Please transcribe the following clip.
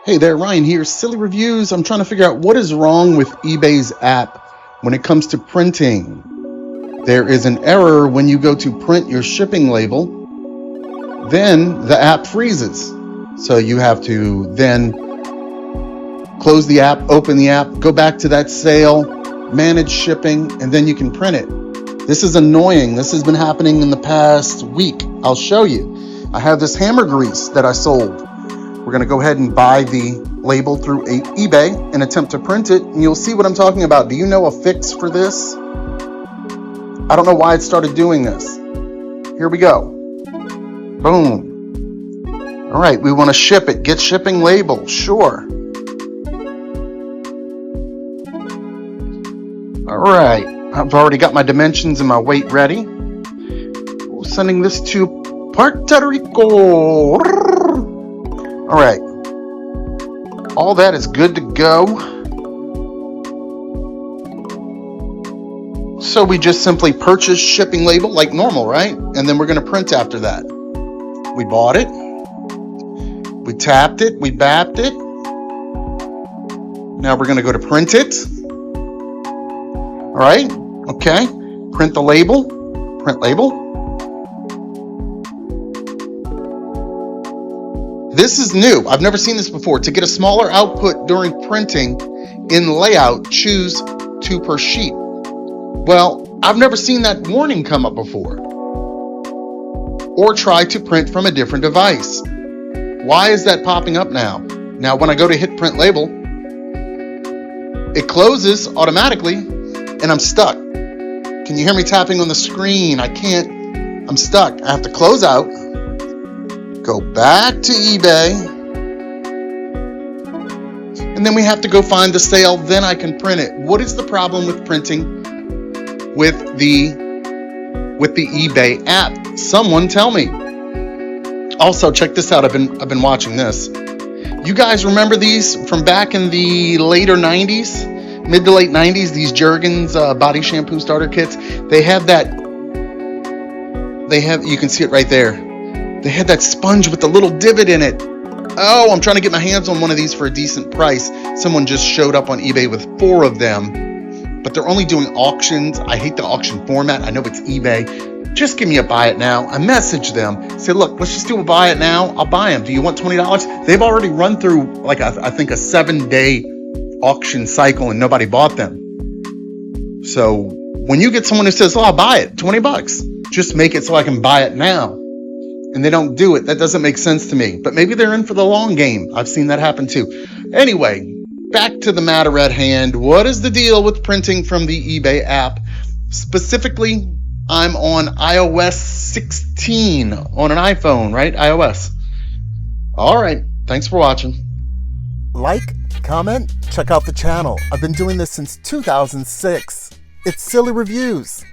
Hey there, Ryan here, Silly Reviews. I'm trying to figure out what is wrong with eBay's app when it comes to printing. There is an error when you go to print your shipping label, then the app freezes. So you have to then close the app, open the app, go back to that sale, manage shipping, and then you can print it. This is annoying. This has been happening in the past week. I'll show you. I have this hammer grease that I sold. We're going to go ahead and buy the label through eBay and attempt to print it, and you'll see what I'm talking about. Do you know a fix for this? I don't know why it started doing this. Here we go. Boom. All right, we want to ship it. Get shipping label. Sure. All right, I've already got my dimensions and my weight ready. We're sending this to Puerto Rico. All right, all that is good to go. So we just simply purchase shipping label like normal, right? And then we're going to print after that. We bought it, we tapped it, we bapped it. Now we're going to go to print it. All right, okay, print the label, print label. This is new. I've never seen this before. To get a smaller output during printing in layout, choose 2 per sheet. Well, I've never seen that warning come up before. Or try to print from a different device. Why is that popping up now? Now, when I go to hit print label, it closes automatically and I'm stuck. Can you hear me tapping on the screen? I can't. I'm stuck. I have to close out. Go back to eBay, and then we have to go find the sale, then I can print it. What is the problem with printing with the eBay app? Someone tell me. Also, check this out. I've been watching this. You guys remember these from back in the later 90s, mid to late 90s, these Jergens body shampoo starter kits? They have, you can see it right there. They had that sponge with the little divot in it. Oh, I'm trying to get my hands on one of these for a decent price. Someone just showed up on eBay with 4 of them, but they're only doing auctions. I hate the auction format. I know it's eBay. Just give me a buy it now. I message them, say, look, let's just do a buy it now. I'll buy them. Do you want $20? They've already run through like I think a 7-day auction cycle and nobody bought them. So when you get someone who says, oh, I'll buy it, $20, just make it so I can buy it now. And they don't do it. That doesn't make sense to me. But maybe they're in for the long game. I've seen that happen too. Anyway, back to the matter at hand. What is the deal with printing from the eBay app? Specifically, I'm on iOS 16 on an iPhone, right? iOS. All right. Thanks for watching. Like, comment, check out the channel. I've been doing this since 2006. It's Silly Reviews.